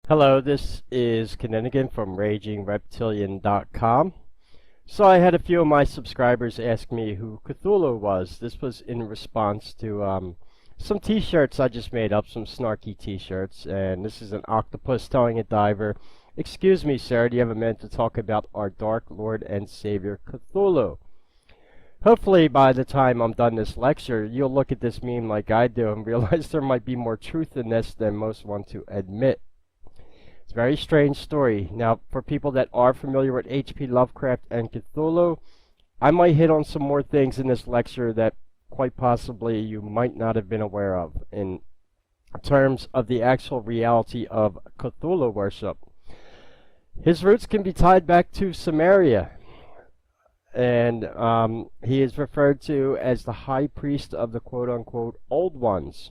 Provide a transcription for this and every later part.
Hello, this is Kinninigan from RagingReptilian.com. So I had a few of my subscribers ask me who Cthulhu was. This was in response to some t-shirts I just made up, some snarky t-shirts, and this is an octopus telling a diver, "Excuse me, sir, do you have a minute to talk about our Dark Lord and Savior Cthulhu?" Hopefully by the time I'm done this lecture, you'll look at this meme like I do and realize there might be more truth in this than most want to admit. It's a very strange story. Now, for people that are familiar with H.P. Lovecraft and Cthulhu, I might hit on some more things in this lecture that quite possibly you might not have been aware of in terms of the actual reality of Cthulhu worship. His roots can be tied back to Samaria, and he is referred to as the high priest of the quote-unquote old ones.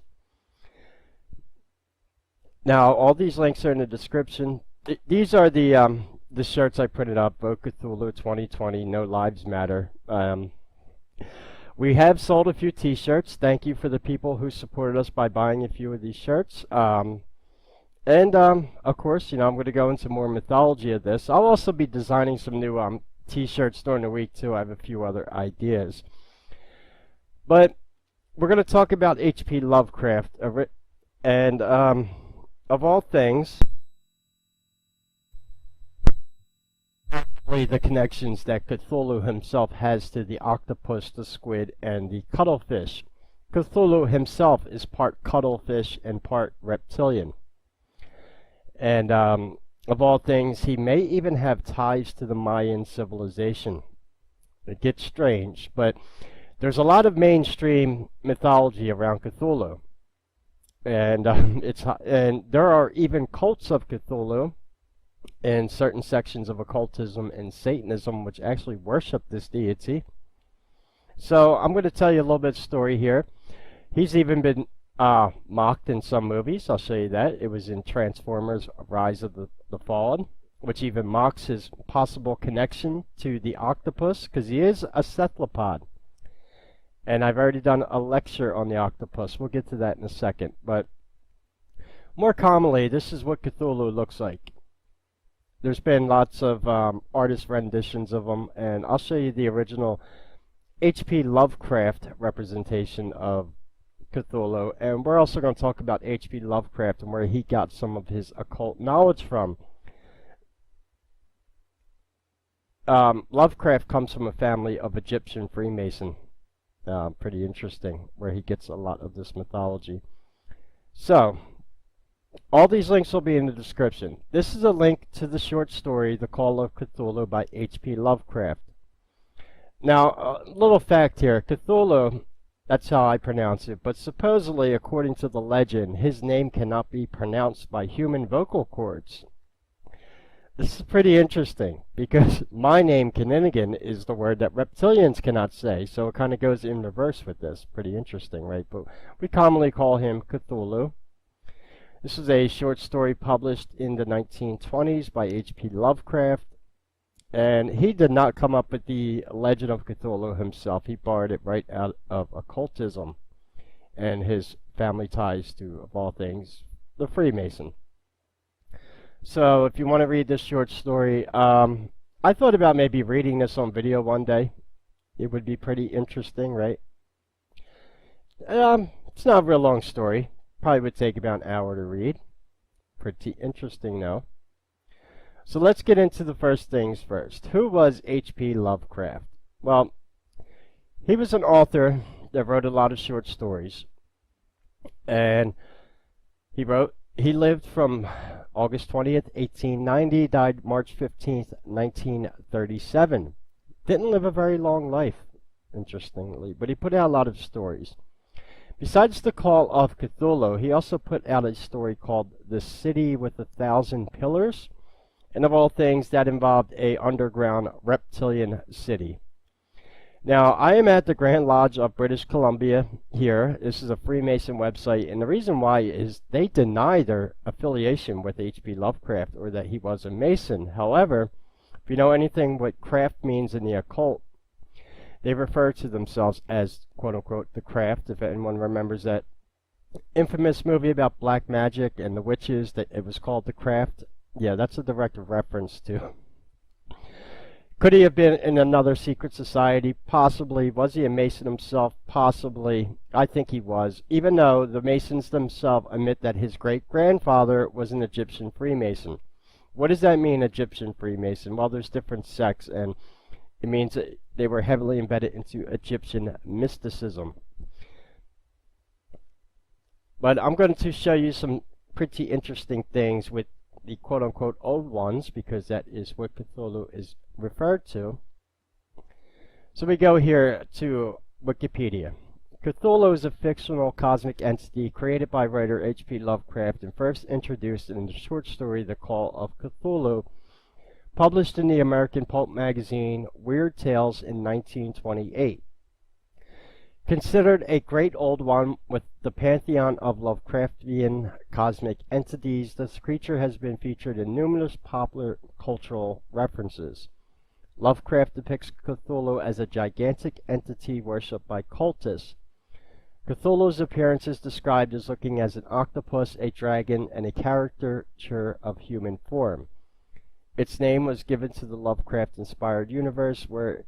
Now, all these links are in the description. These are the shirts I printed up, Vote Cthulhu 2020, No Lives Matter. We have sold a few t-shirts. Thank you for the people who supported us by buying a few of these shirts. Of course, I'm going to go into more mythology of this. I'll also be designing some new t-shirts during the week, too. I have a few other ideas. But we're going to talk about H.P. Lovecraft. And of all things, the connections that Cthulhu himself has to the octopus, the squid, and the cuttlefish. Cthulhu himself is part cuttlefish and part reptilian. And of all things, he may even have ties to the Mayan civilization. It gets strange, but there's a lot of mainstream mythology around Cthulhu. And there are even cults of Cthulhu in certain sections of occultism and Satanism which actually worship this deity. So I'm going to tell you a little bit of story here. He's even been mocked in some movies. I'll show you that. It was in Transformers Rise of the Fallen, which even mocks his possible connection to the octopus, because he is a cephalopod. And I've already done a lecture on the octopus. We'll get to that in a second. But more commonly, this is what Cthulhu looks like. There's been lots of artist renditions of him, and I'll show you the original H.P. Lovecraft representation of Cthulhu. And we're also going to talk about H.P. Lovecraft and where he got some of his occult knowledge from. Lovecraft comes from a family of Egyptian Freemason. Pretty interesting, where he gets a lot of this mythology. So, all these links will be in the description. This is a link to the short story, The Call of Cthulhu by H.P. Lovecraft. Now, a little fact here. Cthulhu, that's how I pronounce it, but supposedly, according to the legend, his name cannot be pronounced by human vocal cords. This is pretty interesting, because my name, Kinninigan, is the word that reptilians cannot say, so it kind of goes in reverse with this. Pretty interesting, right? But we commonly call him Cthulhu. This is a short story published in the 1920s by H.P. Lovecraft, and he did not come up with the legend of Cthulhu himself. He borrowed it right out of occultism and his family ties to, of all things, the Freemason. So if you want to read this short story, I thought about maybe reading this on video one day. It would be pretty interesting, right? It's not a real long story. Probably would take about an hour to read. Pretty interesting, though. So let's get into the first things first. Who was H.P. Lovecraft? Well, he was an author that wrote a lot of short stories. And he lived from August 20th, 1890, died March 15th, 1937. Didn't live a very long life, interestingly, but he put out a lot of stories. Besides The Call of Cthulhu, he also put out a story called The City with a Thousand Pillars, and of all things, that involved a underground reptilian city. Now, I am at the Grand Lodge of British Columbia here. This is a Freemason website, and the reason why is they deny their affiliation with H.P. Lovecraft or that he was a Mason. However, if you know anything what craft means in the occult, they refer to themselves as, quote-unquote, the craft, if anyone remembers that infamous movie about black magic and the witches that it was called The Craft. Yeah, that's a direct reference to. Could he have been in another secret society? Possibly. Was he a Mason himself? Possibly. I think he was, even though the Masons themselves admit that his great-grandfather was an Egyptian Freemason. What does that mean, Egyptian Freemason? Well, there's different sects, and it means that they were heavily embedded into Egyptian mysticism. But I'm going to show you some pretty interesting things with the quote-unquote old ones, because that is what Cthulhu is referred to. So we go here to Wikipedia. Cthulhu is a fictional cosmic entity created by writer H.P. Lovecraft and first introduced in the short story The Call of Cthulhu, published in the American pulp magazine Weird Tales in 1928. Considered a great old one with the pantheon of Lovecraftian cosmic entities, this creature has been featured in numerous popular cultural references. Lovecraft depicts Cthulhu as a gigantic entity worshipped by cultists. Cthulhu's appearance is described as looking as an octopus, a dragon, and a caricature of human form. Its name was given to the Lovecraft-inspired universe where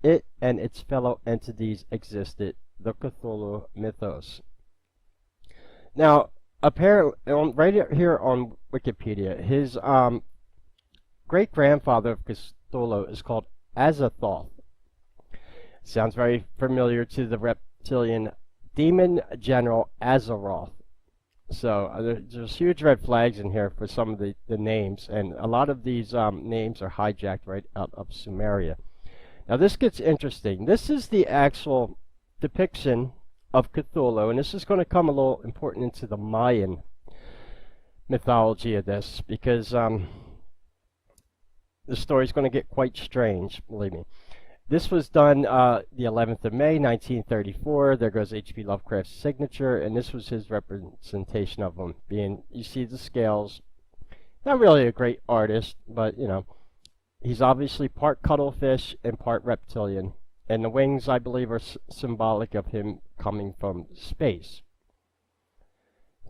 it and its fellow entities existed, the Cthulhu Mythos. Now, apparently, right here on Wikipedia, his great-grandfather of Cthulhu is called Azathoth. Sounds very familiar to the reptilian demon general Azeroth. So there's huge red flags in here for some of the names, and a lot of these names are hijacked right out of Sumeria. Now this gets interesting. This is the actual depiction of Cthulhu, and this is going to come a little important into the Mayan mythology of this, because the story is going to get quite strange, believe me. This was done the 11th of May, 1934. There goes H.P. Lovecraft's signature, and this was his representation of him. Being, you see the scales, not really a great artist, but, you know, he's obviously part cuttlefish and part reptilian. And the wings, I believe, are symbolic of him coming from space.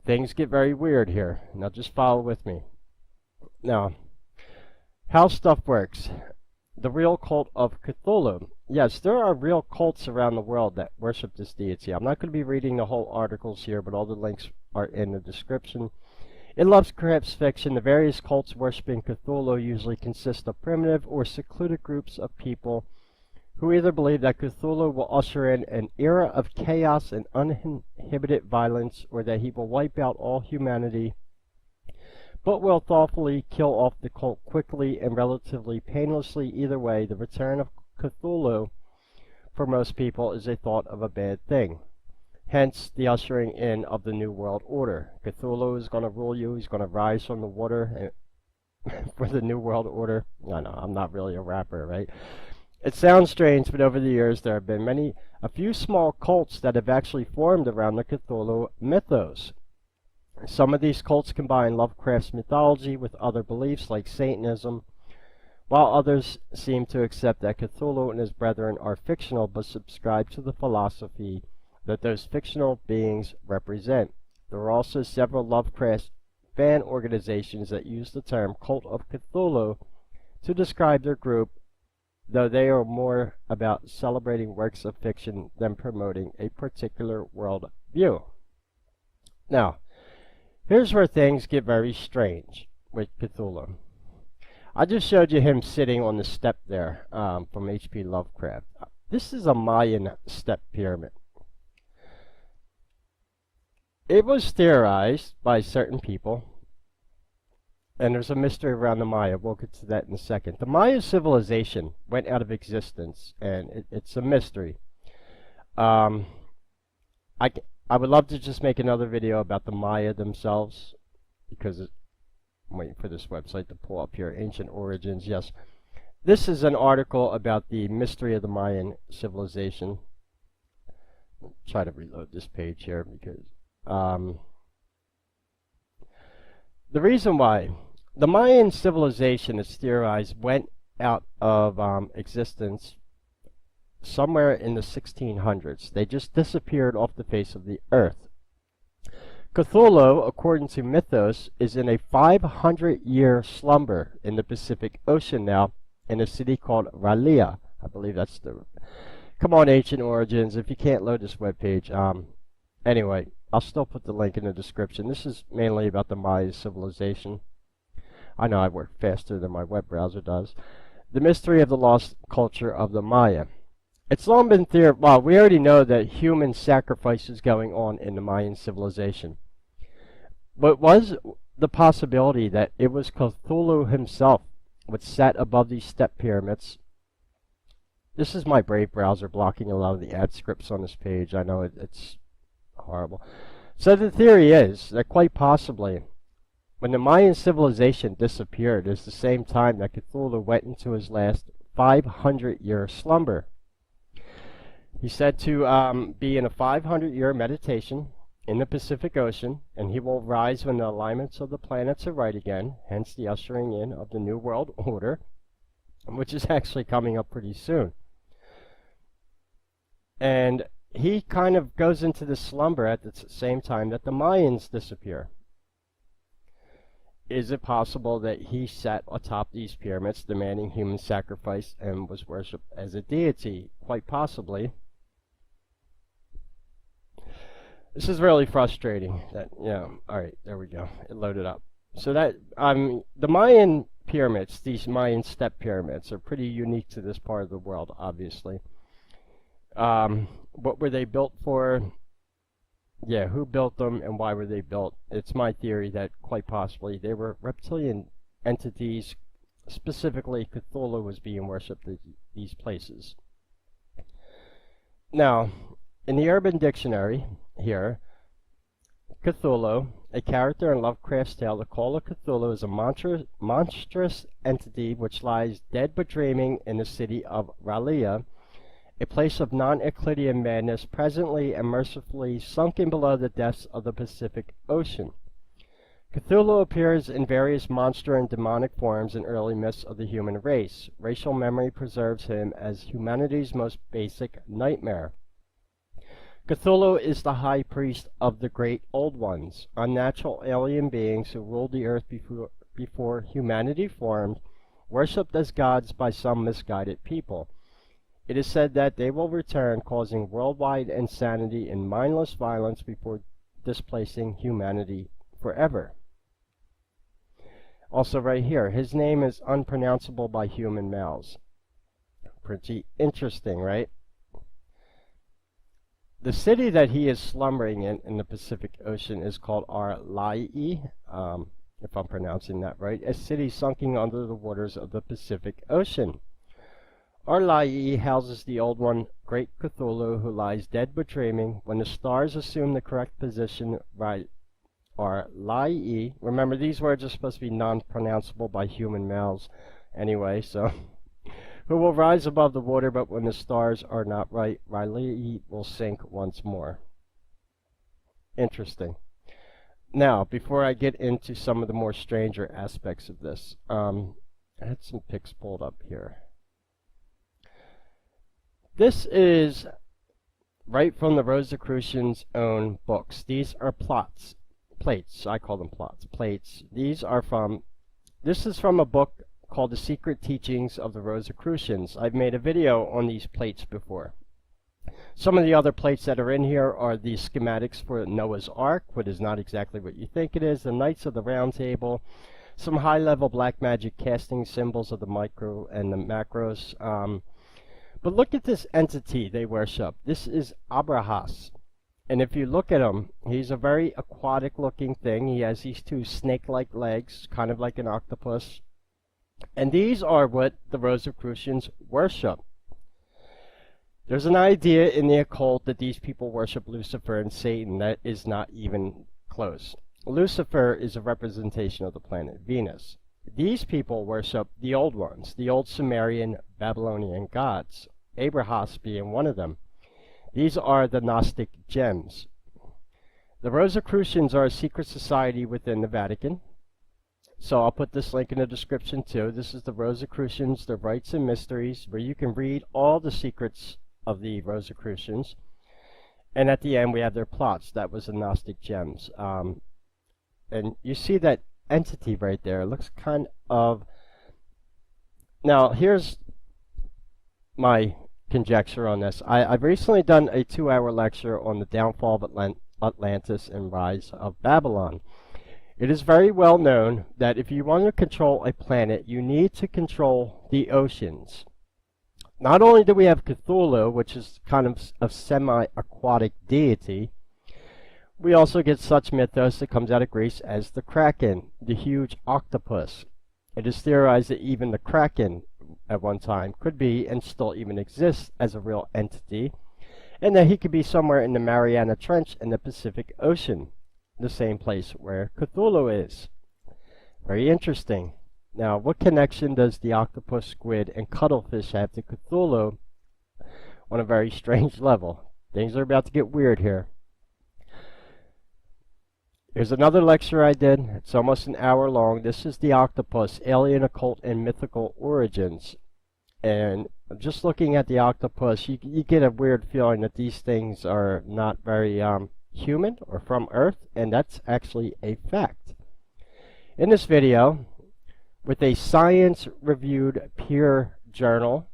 Things get very weird here. Now, just follow with me. Now, how stuff works. The real cult of Cthulhu. Yes, there are real cults around the world that worship this deity. I'm not going to be reading the whole articles here, but all the links are in the description. In Lovecraft's fiction, the various cults worshiping Cthulhu usually consist of primitive or secluded groups of people who either believe that Cthulhu will usher in an era of chaos and uninhibited violence, or that he will wipe out all humanity, but will thoughtfully kill off the cult quickly and relatively painlessly. Either way, the return of Cthulhu, for most people, is a thought of a bad thing. Hence, the ushering in of the New World Order. Cthulhu is going to rule you. He's going to rise from the water for the New World Order. No, I'm not really a rapper, right? It sounds strange, but over the years there have been a few small cults that have actually formed around the Cthulhu mythos. Some of these cults combine Lovecraft's mythology with other beliefs like Satanism, while others seem to accept that Cthulhu and his brethren are fictional but subscribe to the philosophy that those fictional beings represent. There are also several Lovecraft fan organizations that use the term Cult of Cthulhu to describe their group, though they are more about celebrating works of fiction than promoting a particular world view. Now, here's where things get very strange with Cthulhu. I just showed you him sitting on the step there from H.P. Lovecraft. This is a Mayan step pyramid. It was theorized by certain people, and there's a mystery around the Maya. We'll get to that in a second. The Maya civilization went out of existence, and it's a mystery. I would love to just make another video about the Maya themselves, because I'm waiting for this website to pull up here. Ancient Origins, yes. This is an article about the mystery of the Mayan civilization. I'll try to reload this page here, because the reason why the Mayan civilization is theorized went out of existence somewhere in the 1600s. They just disappeared off the face of the earth. Cthulhu, according to Mythos, is in a 500-year slumber in the Pacific Ocean now in a city called R'lyeh. I believe that's the... Come on, Ancient Origins, if you can't load this webpage. Anyway, I'll still put the link in the description. This is mainly about the Maya civilization. I know I work faster than my web browser does. The mystery of the lost culture of the Maya. It's long been theorized. Well, we already know that human sacrifice is going on in the Mayan civilization. But was the possibility that it was Cthulhu himself which sat above these step pyramids? This is my Brave browser blocking a lot of the ad scripts on this page. I know it's horrible. So the theory is that quite possibly when the Mayan civilization disappeared is the same time that Cthulhu went into his last 500-year slumber. He's said to be in a 500-year meditation in the Pacific Ocean, and he will rise when the alignments of the planets are right again, hence the ushering in of the New World Order, which is actually coming up pretty soon. And he kind of goes into the slumber at the same time that the Mayans disappear. Is it possible that he sat atop these pyramids demanding human sacrifice and was worshipped as a deity? Quite possibly. This is really frustrating. Alright, there we go. It loaded up. So that, the Mayan pyramids, these Mayan step pyramids, are pretty unique to this part of the world, obviously. What were they built for? Yeah, who built them and why were they built? It's my theory that quite possibly they were reptilian entities. Specifically, Cthulhu was being worshipped at these places. Now, in the Urban Dictionary here, Cthulhu, a character in Lovecraft's tale, the Call of Cthulhu is a monstrous entity which lies dead but dreaming in the city of R'lyeh, a place of non-Euclidean madness, presently and mercifully sunken below the depths of the Pacific Ocean. Cthulhu appears in various monster and demonic forms in early myths of the human race. Racial memory preserves him as humanity's most basic nightmare. Cthulhu is the high priest of the great old ones, unnatural alien beings who ruled the earth before humanity formed, worshipped as gods by some misguided people. It is said that they will return, causing worldwide insanity and mindless violence before displacing humanity forever. Also right here, his name is unpronounceable by human mouths. Pretty interesting, right? The city that he is slumbering in the Pacific Ocean is called R'lyeh, if I'm pronouncing that right, a city sunken under the waters of the Pacific Ocean. R'lyeh houses the Old One, Great Cthulhu, who lies dead but dreaming. When the stars assume the correct position, R'lyeh, remember these words are supposed to be non-pronounceable by human mouths anyway, so, who will rise above the water, but when the stars are not right, R'lyeh will sink once more. Interesting. Now, before I get into some of the more stranger aspects of this, I had some pics pulled up here. This is right from the Rosicrucians' own books. These are plates. I call them plates. This is from a book called The Secret Teachings of the Rosicrucians. I've made a video on these plates before. Some of the other plates that are in here are the schematics for Noah's Ark, which is not exactly what you think it is, the Knights of the Round Table, some high-level black magic casting symbols of the micro and the macros. But look at this entity they worship. This is Abrahas. And if you look at him, he's a very aquatic looking thing. He has these two snake-like legs, kind of like an octopus. And these are what the Rosicrucians worship. There's an idea in the occult that these people worship Lucifer and Satan. That is not even close. Lucifer is a representation of the planet Venus. These people worship the old ones, the old Sumerian Babylonian gods, Abrahas being one of them. These are the Gnostic gems. The Rosicrucians are a secret society within the Vatican. So I'll put this link in the description too. This is the Rosicrucians, their rites and mysteries, where you can read all the secrets of the Rosicrucians. And at the end, we have their plots. That was the Gnostic gems. And you see that entity right there. It looks kind of... Now, here's my conjecture on this. I've recently done a 2-hour lecture on the downfall of Atlantis and rise of Babylon. It is very well known that if you want to control a planet, you need to control the oceans. Not only do we have Cthulhu, which is kind of a semi-aquatic deity, we also get such mythos that comes out of Greece as the Kraken, the huge octopus. It is theorized that even the Kraken at one time could be and still even exists as a real entity, and that he could be somewhere in the Mariana Trench in the Pacific Ocean, the same place where Cthulhu is. Very interesting. Now, what connection does the octopus, squid, and cuttlefish have to Cthulhu on a very strange level? Things are about to get weird here. Here's another lecture I did. It's almost an hour long. This is the octopus, alien, occult, and mythical origins. And just looking at the octopus, you get a weird feeling that these things are not very human or from Earth, and that's actually a fact. In this video, with a science-reviewed peer journal,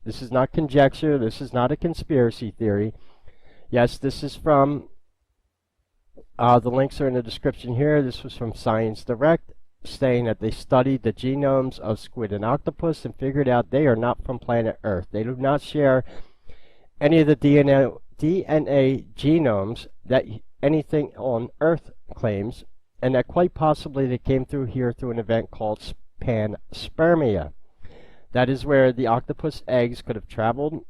this is not conjecture, this is not a conspiracy theory. Yes, this is from, the links are in the description here. This was from Science Direct, saying that they studied the genomes of squid and octopus and figured out they are not from planet Earth. They do not share any of the DNA genomes that anything on Earth claims, and that quite possibly they came through here through an event called panspermia. That is where the octopus eggs could have traveled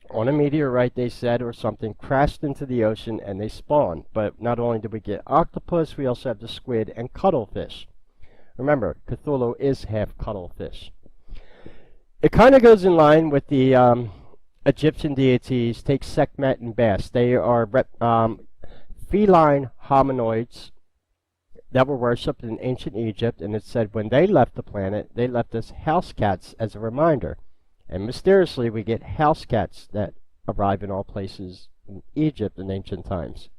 on a meteorite, they said, or something, crashed into the ocean, and they spawned. But not only did we get octopus, we also have the squid and cuttlefish. Remember, Cthulhu is half cuttlefish. It kind of goes in line with the Egyptian deities. Take Sekhmet and Bast. They are feline hominoids that were worshipped in ancient Egypt, and it said when they left the planet, they left us house cats as a reminder. And mysteriously, we get house cats that arrive in all places in Egypt in ancient times.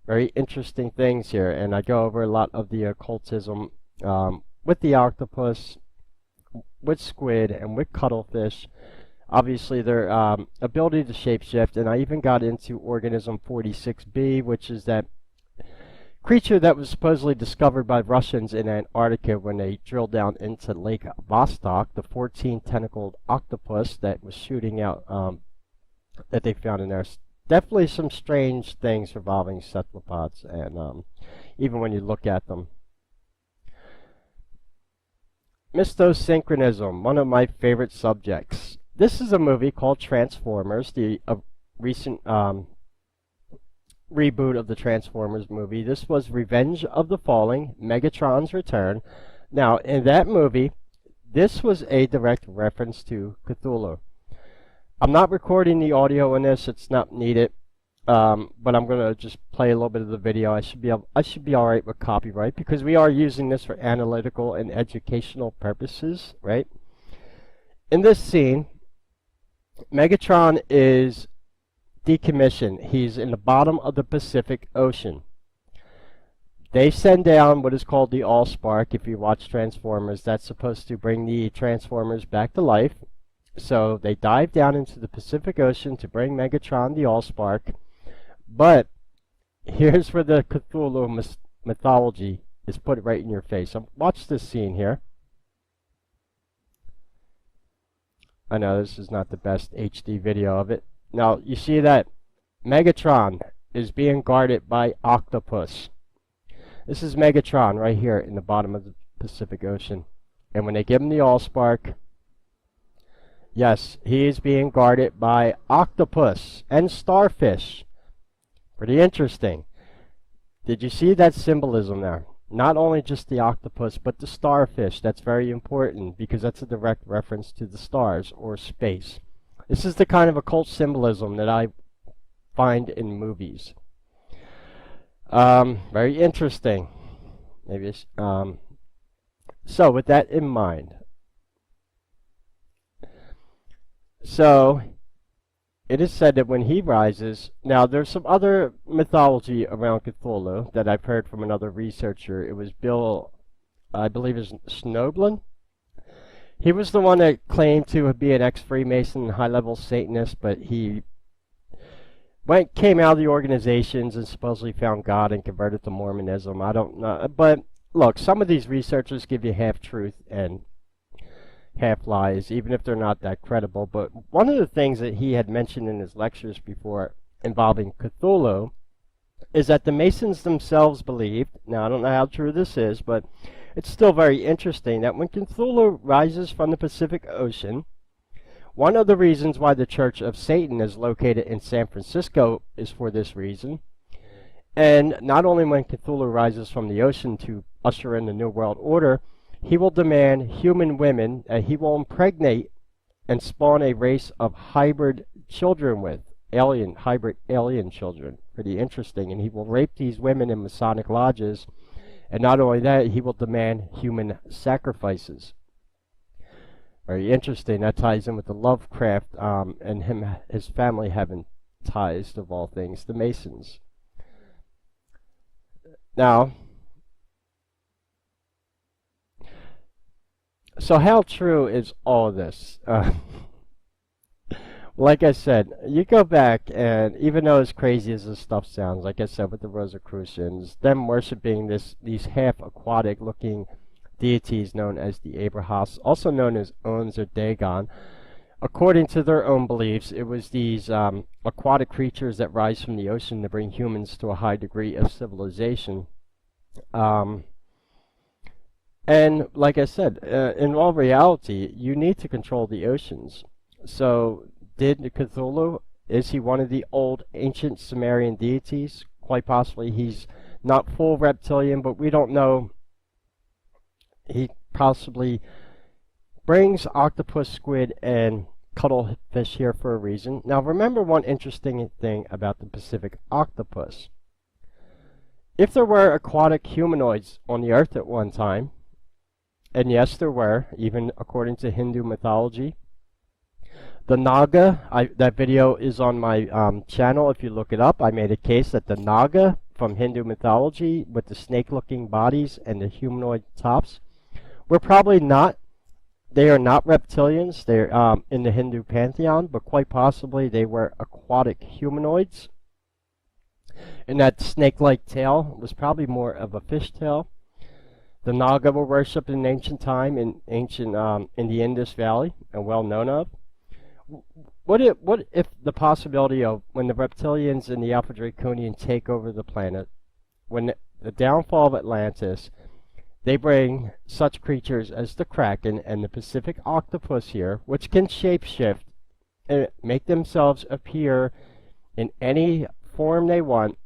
Very interesting things here, and I go over a lot of the occultism with the octopus, with squid, and with cuttlefish. Obviously, their ability to shapeshift, and I even got into organism 46b, which is that creature that was supposedly discovered by Russians in Antarctica when they drilled down into Lake Vostok, the 14-tentacled octopus that was shooting out, that they found in there. Definitely some strange things revolving cephalopods, and even when you look at them. Mythosynchronism, one of my favorite subjects. This is a movie called Transformers, the recent reboot of the Transformers movie. This was Revenge of the Fallen, Megatron's Return. Now, in that movie, this was a direct reference to Cthulhu. I'm not recording the audio in this, it's not needed, but I'm going to just play a little bit of the video. I should be alright with copyright, because we are using this for analytical and educational purposes, right? In this scene, Megatron is decommissioned. He's in the bottom of the Pacific Ocean. They send down what is called the Allspark. If you watch Transformers, that's supposed to bring the Transformers back to life. So they dive down into the Pacific Ocean to bring Megatron the Allspark. But here's where the Cthulhu mythology is put right in your face. Watch this scene here. I know this is not the best HD video of it. Now, you see that Megatron is being guarded by octopus. This is Megatron right here in the bottom of the Pacific Ocean. And when they give him the Allspark, yes, he is being guarded by octopus and starfish. Pretty interesting. Did you see that symbolism there? Not only just the octopus, but the starfish. That's very important, because that's a direct reference to the stars or space. This is the kind of occult symbolism that I find in movies. Very interesting. Maybe it's, so with that in mind, so it is said that when he rises, now there's some other mythology around Cthulhu that I've heard from another researcher. It was Bill, I believe is Schnoblin. He was the one that claimed to be an ex-Freemason, high-level Satanist, but he came out of the organizations and supposedly found God and converted to Mormonism. I don't know. But look, some of these researchers give you half-truth and half-lies, even if they're not that credible. But one of the things that he had mentioned in his lectures before involving Cthulhu is that the Masons themselves believed, now I don't know how true this is, but it's still very interesting, that when Cthulhu rises from the Pacific Ocean, one of the reasons why the Church of Satan is located in San Francisco is for this reason. And not only when Cthulhu rises from the ocean to usher in the New World Order, he will demand human women, he will impregnate and spawn a race of hybrid children with, hybrid alien children. Pretty interesting. And he will rape these women in Masonic lodges. And not only that, he will demand human sacrifices. Very interesting. That ties in with the Lovecraft and his family having ties, of all things, the Masons. Now, so how true is all of this? Like I said, you go back, and even though as crazy as this stuff sounds, like I said with the Rosicrucians, them worshipping these half-aquatic looking deities known as the Abrahas, also known as Ons or Dagon. According to their own beliefs, it was these aquatic creatures that rise from the ocean to bring humans to a high degree of civilization. And like I said, in all reality, you need to control the oceans. So did Cthulhu, is he one of the old ancient Sumerian deities? Quite possibly. He's not full reptilian, but we don't know. He possibly brings octopus, squid, and cuttlefish here for a reason. Now remember one interesting thing about the Pacific octopus. If there were aquatic humanoids on the earth at one time, and yes there were, even according to Hindu mythology, the Naga, that video is on my channel if you look it up. I made a case that the Naga from Hindu mythology with the snake-looking bodies and the humanoid tops were probably not, they are not reptilians. They're in the Hindu pantheon, but quite possibly they were aquatic humanoids. And that snake-like tail was probably more of a fish tail. The Naga were worshipped in ancient time in the Indus Valley and well known of. What if the possibility of when the reptilians and the Alpha Draconian take over the planet, when the downfall of Atlantis, they bring such creatures as the Kraken and the Pacific octopus here, which can shapeshift and make themselves appear in any form they want,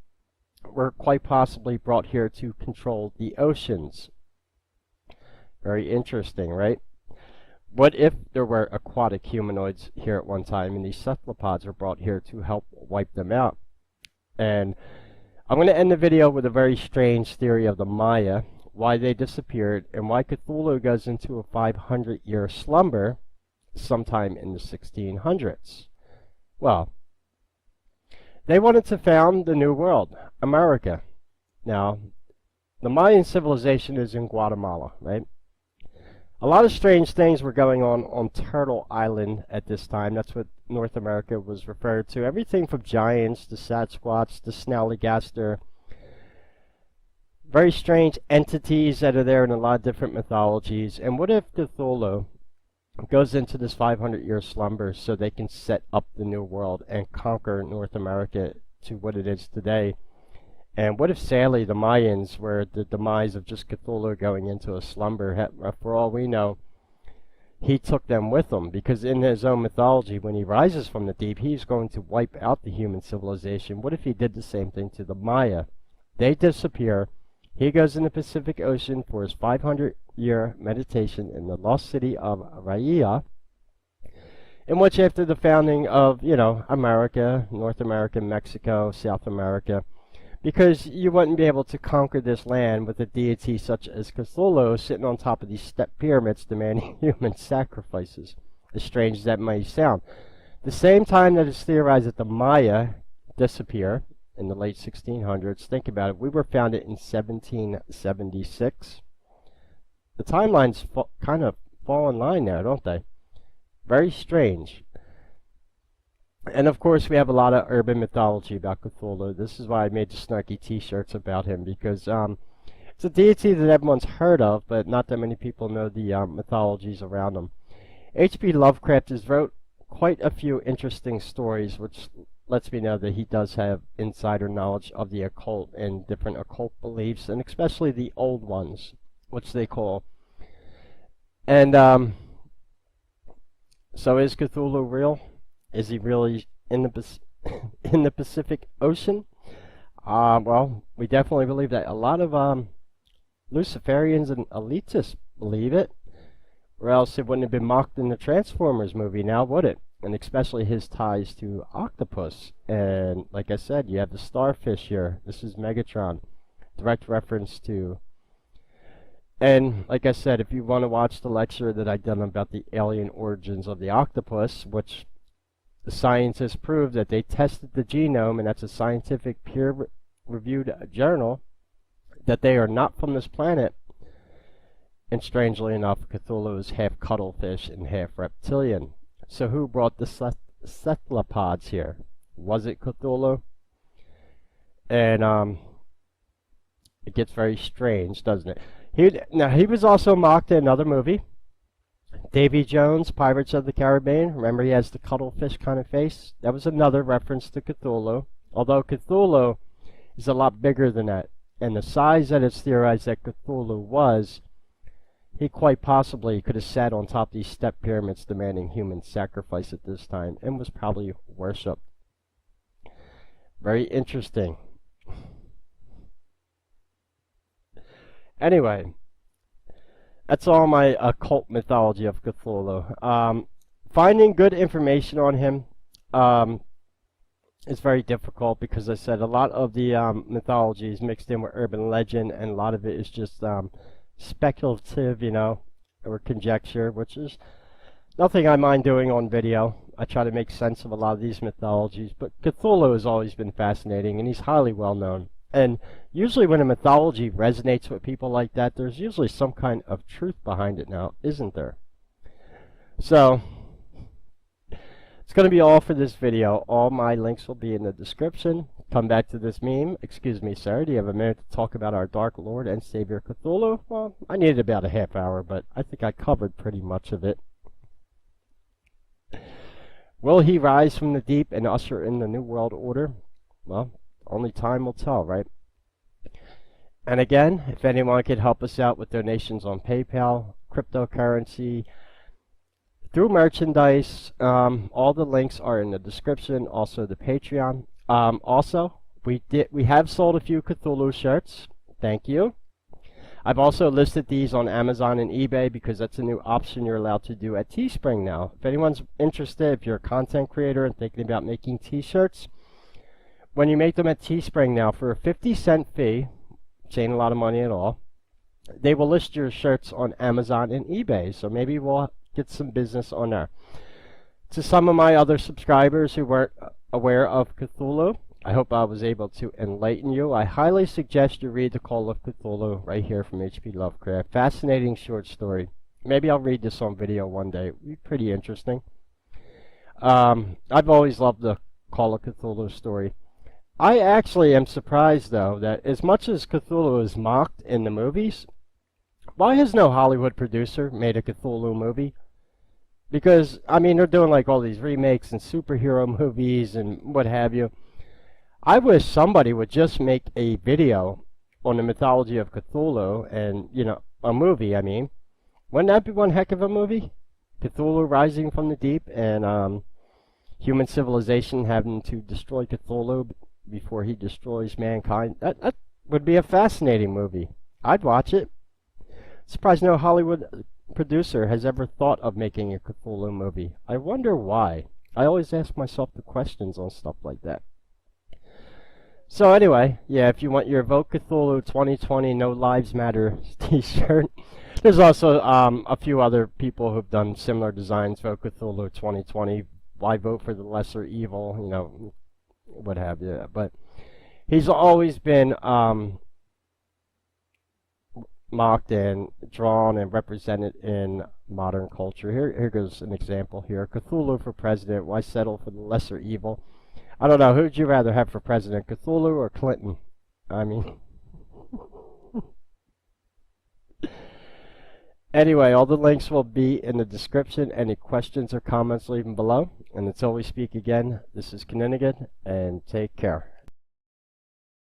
were quite possibly brought here to control the oceans. Very interesting, right? What if there were aquatic humanoids here at one time and these cephalopods are brought here to help wipe them out? And I'm going to end the video with a very strange theory of the Maya, why they disappeared, and why Cthulhu goes into a 500-year slumber sometime in the 1600s. Well, they wanted to found the New World, America. Now, the Mayan civilization is in Guatemala, right? A lot of strange things were going on Turtle Island at this time. That's what North America was referred to. Everything from giants to Sasquatch to Snallygaster. Very strange entities that are there in a lot of different mythologies. And what if Cthulhu goes into this 500-year slumber so they can set up the New World and conquer North America to what it is today? And what if, sadly, the Mayans were the demise of just Cthulhu going into a slumber? For all we know, he took them with him, because in his own mythology, when he rises from the deep, he's going to wipe out the human civilization. What if he did the same thing to the Maya? They disappear. He goes in the Pacific Ocean for his 500-year meditation in the lost city of Raia, in which after the founding of, America, North America, Mexico, South America, because you wouldn't be able to conquer this land with a deity such as Cthulhu sitting on top of these step pyramids demanding human sacrifices, as strange as that may sound. The same time that it's theorized that the Maya disappear in the late 1600s, think about it, we were founded in 1776. The timelines kind of fall in line now, don't they? Very strange. And of course, we have a lot of urban mythology about Cthulhu. This is why I made the snarky t-shirts about him, because it's a deity that everyone's heard of, but not that many people know the mythologies around him. H.P. Lovecraft has wrote quite a few interesting stories, which lets me know that he does have insider knowledge of the occult and different occult beliefs, and especially the old ones, which they call. And so is Cthulhu real? Is he really in the in the Pacific Ocean? Well, we definitely believe that. A lot of Luciferians and elitists believe it, or else it wouldn't have been mocked in the Transformers movie now, would it? And especially his ties to octopus. And like I said, you have the starfish here. This is Megatron. Direct reference to. And like I said, if you want to watch the lecture that I done about the alien origins of the octopus, which the scientists proved that they tested the genome, and that's a scientific peer-reviewed journal, that they are not from this planet. And strangely enough, Cthulhu is half cuttlefish and half reptilian. So who brought the cephalopods here? Was it Cthulhu? And it gets very strange, doesn't it? Now he was also mocked in another movie, Davy Jones, Pirates of the Caribbean. Remember, he has the cuttlefish kind of face. That was another reference to Cthulhu. Although Cthulhu is a lot bigger than that, and the size that it's theorized that Cthulhu was, he quite possibly could have sat on top of these step pyramids demanding human sacrifice at this time, and was probably worshipped. Very interesting. Anyway, that's all my occult mythology of Cthulhu. Finding good information on him is very difficult, because I said a lot of the mythology is mixed in with urban legend, and a lot of it is just speculative, you know, or conjecture, which is nothing I mind doing on video. I try to make sense of a lot of these mythologies, but Cthulhu has always been fascinating, and he's highly well known. And usually when a mythology resonates with people like that, there's usually some kind of truth behind it now, isn't there? So, it's going to be all for this video. All my links will be in the description. Come back to this meme. Excuse me, sir, do you have a minute to talk about our Dark Lord and Savior Cthulhu? Well, I needed about a half hour, but I think I covered pretty much of it. Will he rise from the deep and usher in the New World Order? Well, only time will tell, right? And again, if anyone could help us out with donations on PayPal, cryptocurrency, through merchandise, all the links are in the description, also the Patreon. Also, we have sold a few Cthulhu shirts. Thank you. I've also listed these on Amazon and eBay, because that's a new option you're allowed to do at Teespring now. If anyone's interested, if you're a content creator and thinking about making t-shirts, when you make them at Teespring now, for a 50-cent fee, which ain't a lot of money at all, they will list your shirts on Amazon and eBay. So maybe we'll get some business on there. To some of my other subscribers who weren't aware of Cthulhu, I hope I was able to enlighten you. I highly suggest you read The Call of Cthulhu right here from H.P. Lovecraft. Fascinating short story. Maybe I'll read this on video one day. It'd be pretty interesting. I've always loved The Call of Cthulhu story. I actually am surprised, though, that as much as Cthulhu is mocked in the movies, why has no Hollywood producer made a Cthulhu movie? Because, I mean, they're doing like all these remakes and superhero movies and what have you. I wish somebody would just make a video on the mythology of Cthulhu, and, you know, a movie, I mean. Wouldn't that be one heck of a movie? Cthulhu rising from the deep, and human civilization having to destroy Cthulhu before he destroys mankind. That would be a fascinating movie. I'd watch it. Surprised no Hollywood producer has ever thought of making a Cthulhu movie. I wonder why. I always ask myself the questions on stuff like that. So anyway, yeah, if you want your Vote Cthulhu 2020 No Lives Matter t-shirt, there's also a few other people who've done similar designs. Vote Cthulhu 2020, why vote for the lesser evil, you know, what have you. But he's always been mocked and drawn and represented in modern culture. Here goes an example here. Cthulhu for president. Why settle for the lesser evil? I don't know. Who'd you rather have for president, Cthulhu or Clinton? I mean... Anyway, all the links will be in the description. Any questions or comments, leave them below. And until we speak again, this is Kinninigan, and take care.